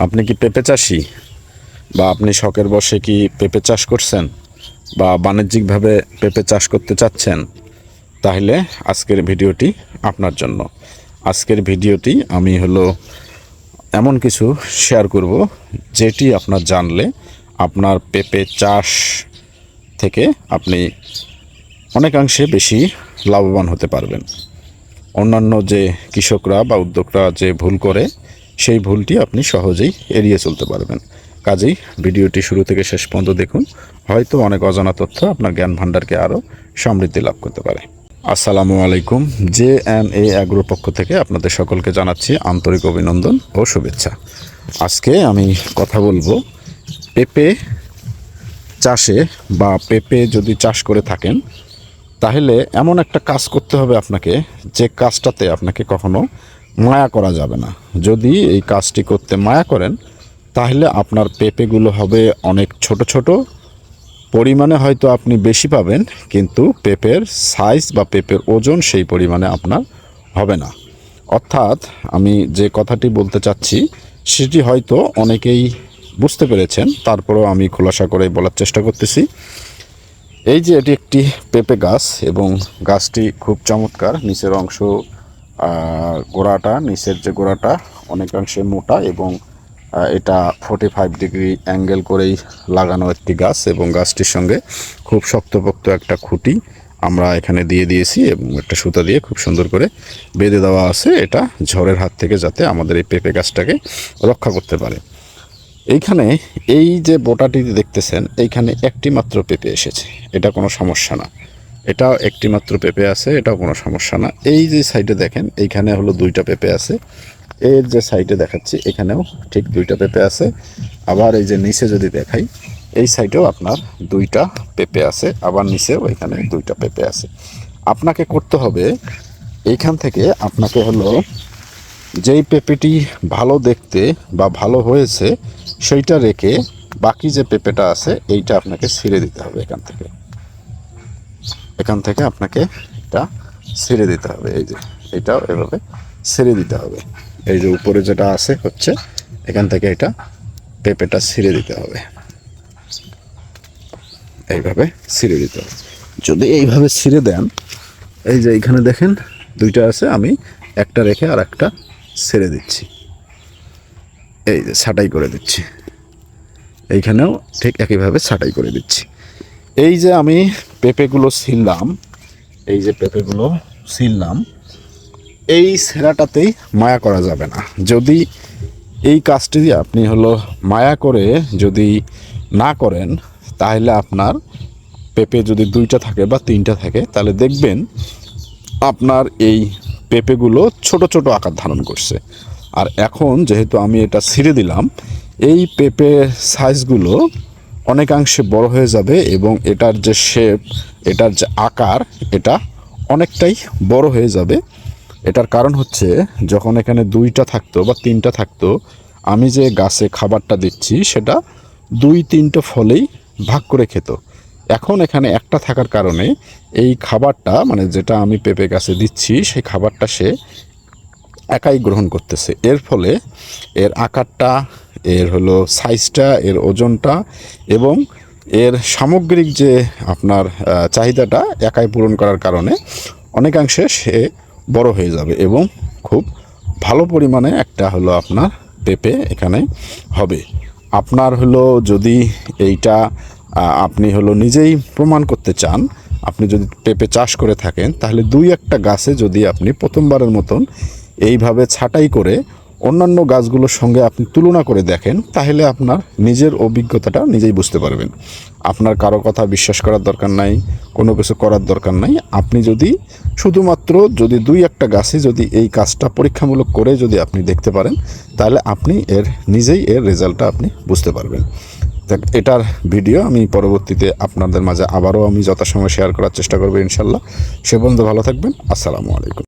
আপনি কি পেঁপে চাষি বা আপনি শখের বশে কি পেঁপে চাষ করছেন বা বাণিজ্যিকভাবে পেঁপে চাষ করতে চাচ্ছেন? তাহলে আজকের ভিডিওটি আপনার জন্য। আজকের ভিডিওটি আমি এমন কিছু শেয়ার করব যেটি আপনার জানলে আপনার পেঁপে চাষ থেকে আপনি অনেকাংশে বেশি লাভবান হতে পারবেন। অন্যান্য যে কৃষকরা বা উদ্যোক্তারা যে ভুল করে সেই ভুলটি আপনি সহজেই এড়িয়ে চলতে পারবেন। কাজেই ভিডিওটি শুরু থেকে শেষ পর্যন্ত দেখুন, হয়তো অনেক অজানা তথ্য আপনার জ্ঞান ভাণ্ডারকে আরও সমৃদ্ধি লাভ করতে পারে। আসসালামু আলাইকুম। JNA অ্যাগ্রোর পক্ষ থেকে আপনাদের সকলকে জানাচ্ছি আন্তরিক অভিনন্দন ও শুভেচ্ছা। আজকে আমি কথা বলবো পেঁপে চাষে বা পেঁপে যদি চাষ করে থাকেন তাহলে এমন একটা কাজ করতে হবে আপনাকে, যে কাজটাতে আপনাকে কখনো মায়া করা যাবে না। যদি এই কাজটি করতে মায়া করেন তাহলে আপনার পেঁপেগুলো হবে অনেক ছোট ছোট পরিমাণে, হয়তো আপনি বেশি পাবেন, কিন্তু পেঁপের সাইজ বা পেঁপের ওজন সেই পরিমাণে আপনার হবে না। অর্থাৎ আমি যে কথাটি বলতে চাচ্ছি সেটি হয়তো অনেকেই বুঝতে পেরেছেন, তারপরেও আমি খোলাসা করে বলার চেষ্টা করতেছি। এই যে এটি একটি পেঁপে গাছ এবং গাছটি খুব চমৎকার। নিচের অংশ গোড়াটা, নিচের যে গোড়াটা অনেকাংশে মোটা এবং এটা 45 ডিগ্রি অ্যাঙ্গেল করেই লাগানো একটি গাছ এবং গাছটির সঙ্গে খুব শক্তপোক্ত একটা খুঁটি আমরা এখানে দিয়ে দিয়েছি এবং একটা সুতা দিয়ে খুব সুন্দর করে বেঁধে দেওয়া আছে, এটা ঝড়ের হাত থেকে যাতে আমাদের এই পেঁপে গাছটাকে রক্ষা করতে পারে। এইখানে এই যে বোটাটি দেখতেছেন, এইখানে একটি মাত্র পেঁপে এসেছে, এটা কোনো সমস্যা না। এটাও একটি মাত্র পেঁপে আছে, এটাও কোনো সমস্যা না। এই যে সাইডে দেখেন, এইখানে দুইটা পেঁপে আছে। এর যে সাইডে দেখাচ্ছি এখানেও ঠিক দুইটা পেঁপে আছে। আবার এই যে নিচে যদি দেখাই, এই সাইডেও আপনার দুইটা পেঁপে আছে, আবার নিচেও এখানে দুইটা পেঁপে আছে। আপনাকে করতে হবে এইখান থেকে আপনাকে যেই পেঁপেটি ভালো দেখতে বা ভালো হয়েছে সেইটা রেখে বাকি যে পেঁপেটা আছে এইটা আপনাকে ছিঁড়ে দিতে হবে। এখান থেকে আপনাকে এটা ছিঁড়ে দিতে হবে। এই যে এটাও এভাবে ছিঁড়ে দিতে হবে। এই যে উপরে যেটা আছে এখান থেকে এটা পেঁপেটা ছিঁড়ে দিতে হবে, এইভাবে ছিঁড়ে দিতে হবে। যদি এইভাবে ছিঁড়ে দেন, এই যে এইখানে দেখেন দুইটা আছে, আমি একটা রেখে আর একটা ছেড়ে দিচ্ছি, এই যে ছাঁটাই করে দিচ্ছি। এইখানেও ঠিক একইভাবে ছাঁটাই করে দিচ্ছি। এই যে আমি পেঁপেগুলো ছিললাম, এই যে পেঁপেগুলো ছিললাম, এই ছেঁড়াটাতেই মায়া করা যাবে না। যদি এই কাজটি আপনি মায়া করে যদি না করেন তাহলে আপনার পেঁপে যদি দুইটা থাকে বা তিনটা থাকে তাহলে দেখবেন আপনার এই পেঁপেগুলো ছোট ছোট আকার ধারণ করছে। আর এখন যেহেতু আমি এটা ছিঁড়ে দিলাম, এই পেঁপে সাইজগুলো অনেকাংশে বড় হয়ে যাবে এবং এটার যে শেপ, এটার যে আকার, এটা অনেকটাই বড় হয়ে যাবে। এটার কারণ হচ্ছে, যখন এখানে দুইটা থাকতো বা তিনটা থাকতো, আমি যে গাছে খাবারটা দিচ্ছি সেটা দুই তিনটা ফলেই ভাগ করে খেত। এখন এখানে একটা থাকার কারণে এই খাবারটা, মানে যেটা আমি পেঁপে গাছে দিচ্ছি সেই খাবারটা সে একাই গ্রহণ করতেছে। এর ফলে এর আকারটা, এর সাইজটা, এর ওজনটা এবং এর সামগ্রিক যে আপনার চাহিদাটা একাই পূরণ করার কারণে অনেকাংশে সে বড় হয়ে যাবে এবং খুব ভালো পরিমাণে একটা আপনার পেঁপে এখানে হবে। আপনার যদি এইটা আপনি নিজেই প্রমাণ করতে চান, আপনি যদি পেঁপে চাষ করে থাকেন তাহলে দুই একটা গাছে যদি আপনি প্রথমবারের মতন এইভাবে ছাঁটাই করে অন্যান্য গাছগুলোর সঙ্গে আপনি তুলনা করে দেখেন, তাহলে আপনার নিজের অভিজ্ঞতাটা নিজেই বুঝতে পারবেন। আপনার কারো কথা বিশ্বাস করার দরকার নাই, কোনো কিছু করার দরকার নাই। আপনি যদি শুধুমাত্র দুই একটা গাছে যদি এই কাজটা পরীক্ষামূলক করে যদি আপনি দেখতে পারেন, তাহলে আপনি নিজেই এর রেজাল্টটা আপনি বুঝতে পারবেন। এটার ভিডিও আমি পরবর্তীতে আপনাদের মাঝে আবারও আমি যথাসময় শেয়ার করার চেষ্টা করবো ইনশাল্লাহ। সে পর্যন্ত ভালো থাকবেন। আসসালামু আলাইকুম।